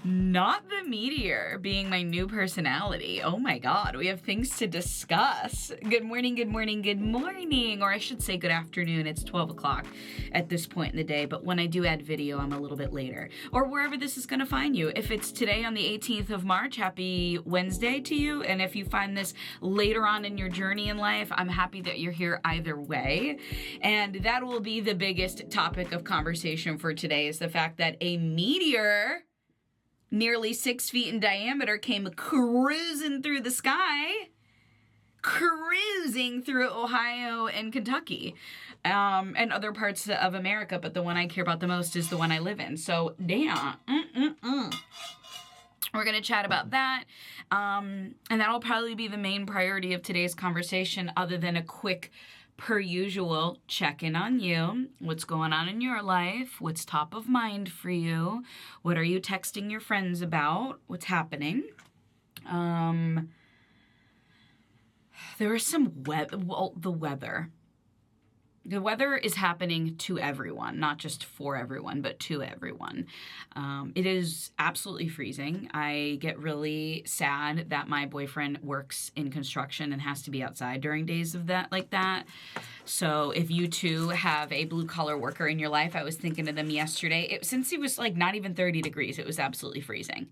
Not the Meteor being my new personality. Oh my God, we have things to discuss. Good morning, good morning, good morning. Or I should say good afternoon. It's 12 o'clock at this point in the day. But when I do add video, I'm a little bit later. Or wherever this is gonna find you. If it's today on the 18th of March, happy Wednesday to you. And if you find this later on in your journey in life, I'm happy that you're here either way. And that will be the biggest topic of conversation for today, is the fact that a meteor nearly 6 feet in diameter came cruising through the sky, cruising through Ohio and Kentucky, and other parts of America. But the one I care about the most is the one I live in. So, damn. We're going to chat about that. And that'll probably be the main priority of today's conversation, other than a quick, per usual, check-in on you. What's going on in your life? What's top of mind for you? What are you texting your friends about? What's happening? There is some the weather. The weather is happening to everyone, not just for everyone, but to everyone. It is absolutely freezing. I get really sad that my boyfriend works in construction and has to be outside during days of that, like that. So if you too have a blue collar worker in your life, I was thinking of them yesterday. Since it was like not even 30 degrees, it was absolutely freezing.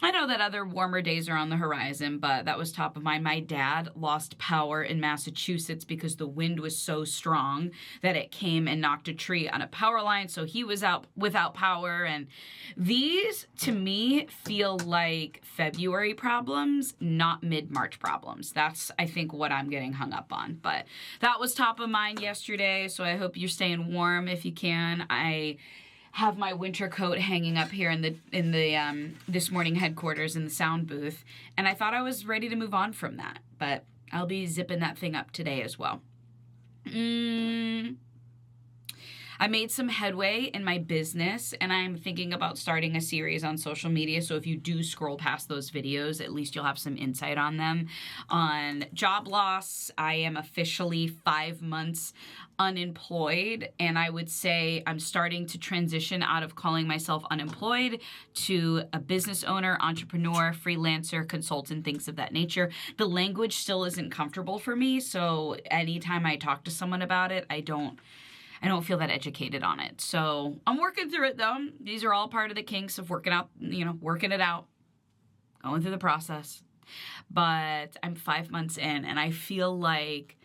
I know that other warmer days are on the horizon, but that was top of mind. My dad lost power in Massachusetts because the wind was so strong that it came and knocked a tree on a power line. So he was out without power. And these, to me, feel like February problems, not mid-March problems. That's, I think, what I'm getting hung up on. But that was top of mind yesterday. So I hope you're staying warm if you can. I have my winter coat hanging up here in the This Morning headquarters in the sound booth, and I thought I was ready to move on from that, but I'll be zipping that thing up today as well. I made some headway in my business, and I'm thinking about starting a series on social media. So if you do scroll past those videos, at least you'll have some insight on them. On job loss, I am officially 5 months unemployed, and I would say I'm starting to transition out of calling myself unemployed to a business owner, entrepreneur, freelancer, consultant, things of that nature. The language still isn't comfortable for me, so anytime I talk to someone about it, I don't feel that educated on it. So I'm working through it though. These are all part of the kinks of working it out, going through the process. But I'm 5 months in, and I feel like,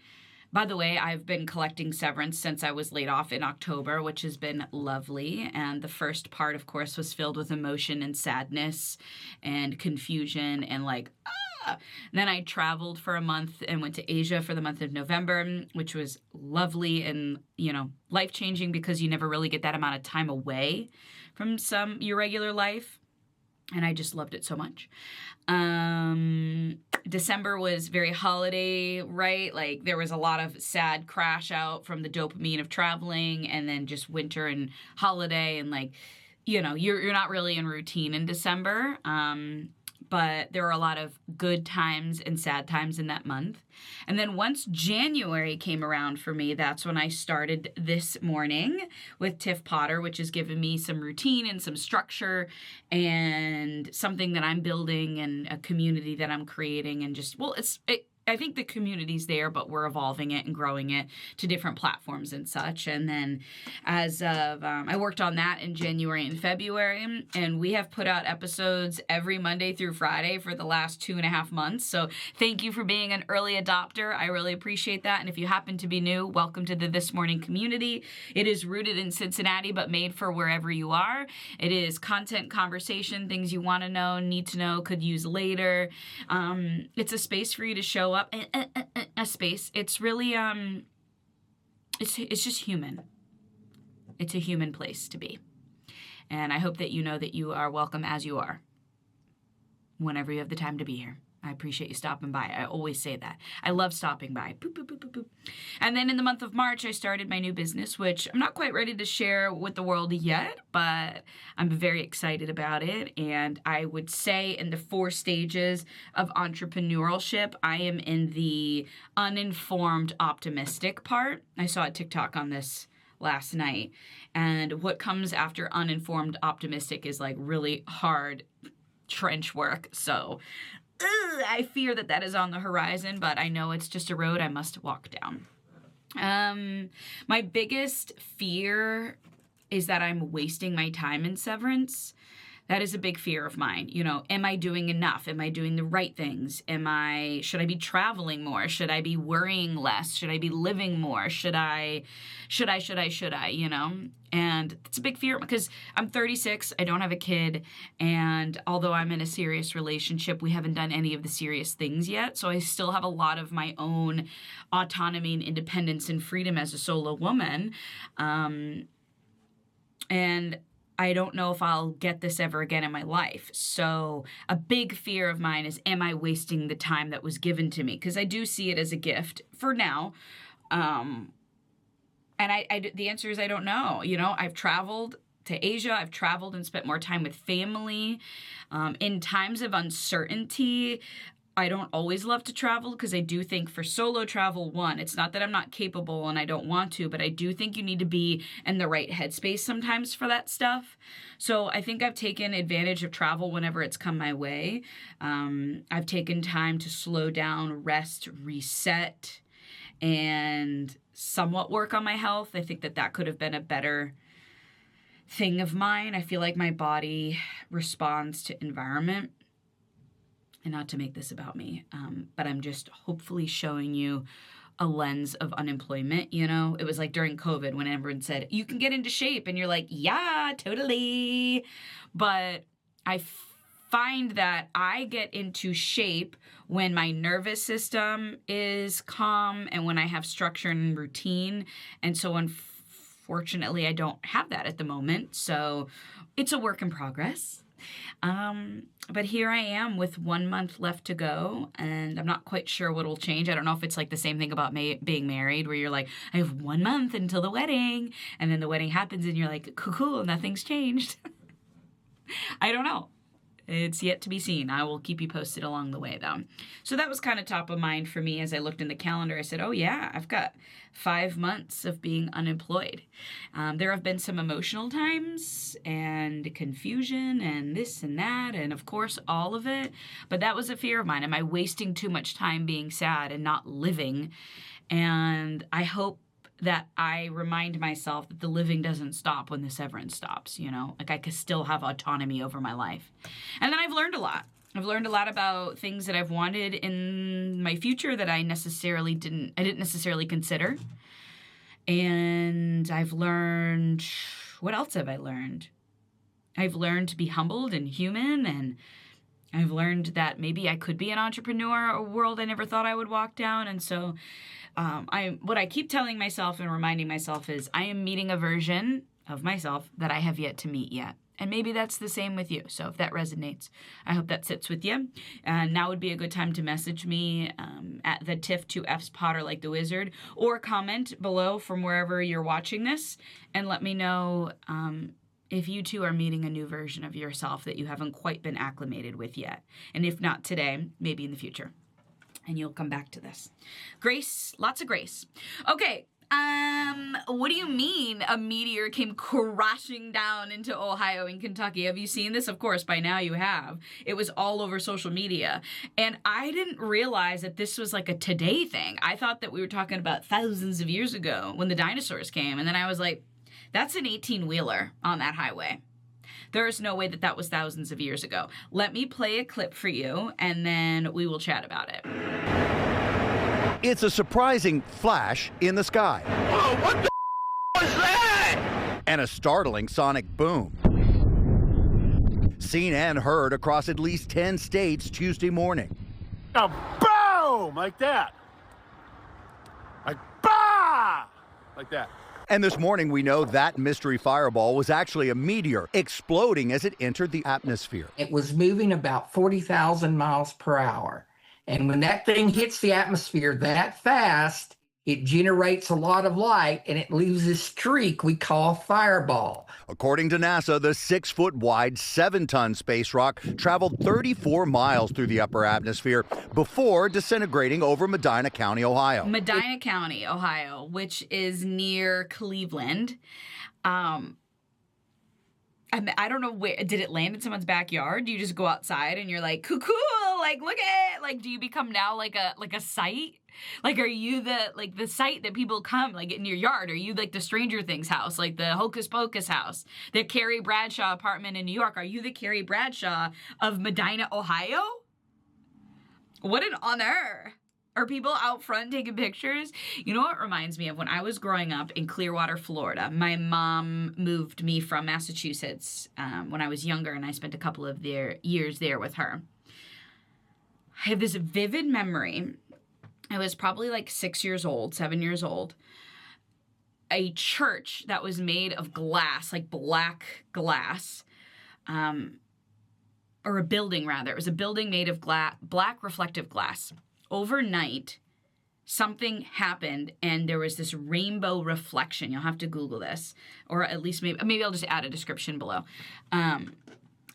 by the way, I've been collecting severance since I was laid off in October, which has been lovely. And the first part, of course, was filled with emotion and sadness and confusion and like, Then I traveled for a month and went to Asia for the month of November, which was lovely and, life-changing, because you never really get that amount of time away from your regular life. And I just loved it so much. December was very holiday, right? Like there was a lot of sad crash out from the dopamine of traveling, and then just winter and holiday, and like, you're not really in routine in December. But there were a lot of good times and sad times in that month. And then once January came around for me, that's when I started This Morning with Tiff, which has given me some routine and some structure and something that I'm building and a community that I'm creating, and just, I think the community's there, but we're evolving it and growing it to different platforms and such. And then as of, I worked on that in January and February, and we have put out episodes every Monday through Friday for the last 2.5 months. So thank you for being an early adopter. I really appreciate that. And if you happen to be new, welcome to the This Morning community. It is rooted in Cincinnati, but made for wherever you are. It is content, conversation, things you want to know, need to know, could use later. It's a space for you to show up. A space. It's really it's just human. It's a human place to be. And I hope that you know that you are welcome as you are, whenever you have the time to be here. I appreciate you stopping by. I always say that. I love stopping by. Boop, boop, boop, boop, boop. And then in the month of March, I started my new business, which I'm not quite ready to share with the world yet, but I'm very excited about it. And I would say in the 4 stages of entrepreneurship, I am in the uninformed, optimistic part. I saw a TikTok on this last night. And what comes after uninformed optimistic is like really hard trench work. So I fear that that is on the horizon, but I know it's just a road I must walk down. My biggest fear is that I'm wasting my time in severance. That is a big fear of mine. You know, am I doing enough? Am I doing the right things? Should I be traveling more? Should I be worrying less? Should I be living more? Should I, you know? And it's a big fear because I'm 36, I don't have a kid, and although I'm in a serious relationship, we haven't done any of the serious things yet, so I still have a lot of my own autonomy and independence and freedom as a solo woman. And I don't know if I'll get this ever again in my life. So a big fear of mine is, am I wasting the time that was given to me? Because I do see it as a gift for now. And the answer is I don't know. You know, I've traveled to Asia. I've traveled and spent more time with family. In times of uncertainty, I don't always love to travel because I do think for solo travel, one, it's not that I'm not capable and I don't want to, but I do think you need to be in the right headspace sometimes for that stuff. So I think I've taken advantage of travel whenever it's come my way. I've taken time to slow down, rest, reset, and somewhat work on my health. I think that could have been a better thing of mine. I feel like my body responds to environment. And not to make this about me, but I'm just hopefully showing you a lens of unemployment, you know? It was like during COVID when everyone said, you can get into shape, and you're like, yeah, totally. But I find that I get into shape when my nervous system is calm and when I have structure and routine. And so unfortunately, I don't have that at the moment. So it's a work in progress. But here I am with 1 month left to go, and I'm not quite sure what will change. I don't know if it's like the same thing about being married, where you're like, I have 1 month until the wedding, and then the wedding happens and you're like, cool, nothing's changed. I don't know. It's yet to be seen. I will keep you posted along the way, though. So that was kind of top of mind for me as I looked in the calendar. I said, oh, yeah, I've got 5 months of being unemployed. There have been some emotional times and confusion and this and that and, of course, all of it. But that was a fear of mine. Am I wasting too much time being sad and not living? And I hope that I remind myself that the living doesn't stop when the severance stops, you know? Like I could still have autonomy over my life. And then I've learned a lot. I've learned a lot about things that I've wanted in my future that I didn't necessarily consider. And I've learned, what else have I learned? I've learned to be humbled and human, and I've learned that maybe I could be an entrepreneur, a world I never thought I would walk down. And so what I keep telling myself and reminding myself is I am meeting a version of myself that I have yet to meet yet. And maybe that's the same with you. So if that resonates, I hope that sits with you. And now would be a good time to message me at the Tiff 2Fs Potter Like the Wizard, or comment below from wherever you're watching this and let me know if you too are meeting a new version of yourself that you haven't quite been acclimated with yet. And if not today, maybe in the future. And you'll come back to this. Grace, lots of grace. Okay, what do you mean a meteor came crashing down into Ohio and Kentucky? Have you seen this? Of course, by now you have. It was all over social media. And I didn't realize that this was like a today thing. I thought that we were talking about thousands of years ago when the dinosaurs came. And then I was like, that's an 18-wheeler on that highway. There is no way that that was thousands of years ago. Let me play a clip for you, and then we will chat about it. It's a surprising flash in the sky. Whoa, what the was that? And a startling sonic boom. Seen and heard across at least 10 states Tuesday morning. A boom! Like that. Like, bah! Like that. And this morning, we know that mystery fireball was actually a meteor exploding as it entered the atmosphere. It was moving about 40,000 miles per hour. And when that thing hits the atmosphere that fast, it generates a lot of light, and it leaves a streak we call fireball. According to NASA, the 6-foot wide, 7-ton space rock traveled 34 miles through the upper atmosphere before disintegrating over Medina County, Ohio. Medina County, Ohio, which is near Cleveland. I don't know where, did it land in someone's backyard? Do you just go outside and you're like, cool, like, look at it. Like, do you become now like a site? Like, are you the site that people come, like, in your yard? Are you like the Stranger Things house, like the Hocus Pocus house, the Carrie Bradshaw apartment in New York? Are you the Carrie Bradshaw of Medina, Ohio? What an honor. Are people out front taking pictures? You know what reminds me of when I was growing up in Clearwater, Florida? My mom moved me from Massachusetts when I was younger, and I spent a couple of years there with her. I have this vivid memory. I was probably like 7 years old. A church that was made of glass, like black glass, or a building rather. It was a building made of black reflective glass. Overnight, something happened, and there was this rainbow reflection. You'll have to Google this, or at least maybe I'll just add a description below. And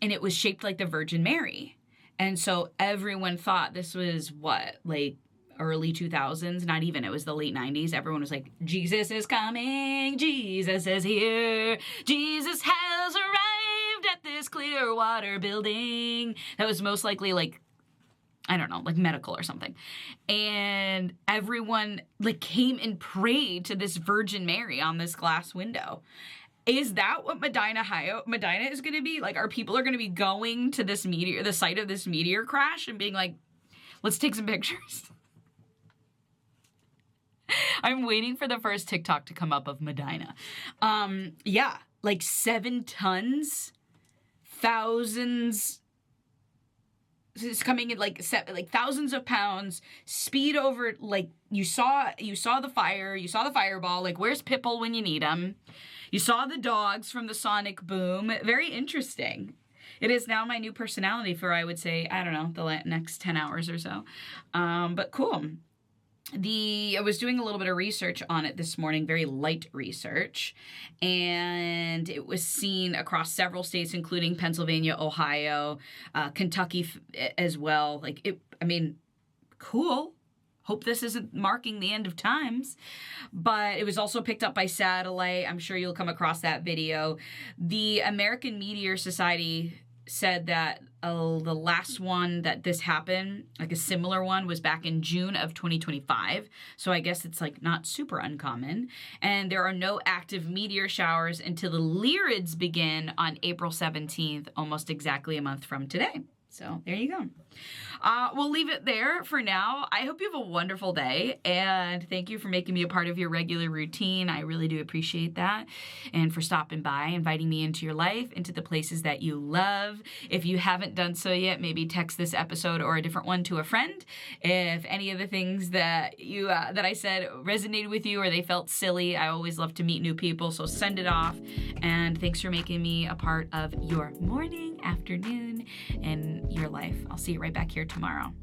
it was shaped like the Virgin Mary. And so everyone thought this was like early 2000s, not even, it was the late 90s. Everyone was like, Jesus is coming, Jesus is here, Jesus has arrived at this Clearwater building. That was most likely like, I don't know, like medical or something. And everyone like came and prayed to this Virgin Mary on this glass window. Is that what Medina is going to be? Like, are people going to be going to this meteor, the site of this meteor crash, and being like, let's take some pictures? I'm waiting for the first TikTok to come up of Medina. Yeah, like 7 tons, thousands. It's coming in like thousands of pounds, speed over, like you saw the fire, you saw the fireball, like where's Pipple when you need him? You saw the dogs from the sonic boom. Very interesting. It is now my new personality for, I would say, I don't know, the next 10 hours or so. But cool. I was doing a little bit of research on it this morning, very light research, and it was seen across several states, including Pennsylvania, Ohio, Kentucky as well. Cool. Hope this isn't marking the end of times. But it was also picked up by satellite. I'm sure you'll come across that video. The American Meteor Society said that the last one that this happened, like a similar one, was back in June of 2025. So I guess it's like not super uncommon. And there are no active meteor showers until the Lyrids begin on April 17th, almost exactly a month from today. So there you go. We'll leave it there for now. I hope you have a wonderful day, and thank you for making me a part of your regular routine. I really do appreciate that, and for stopping by, inviting me into your life, into the places that you love. If you haven't done so yet, maybe text this episode or a different one to a friend. If any of the things that I said resonated with you or they felt silly, I always love to meet new people, so send it off. And thanks for making me a part of your morning, afternoon, and your life. I'll see you right back here tomorrow.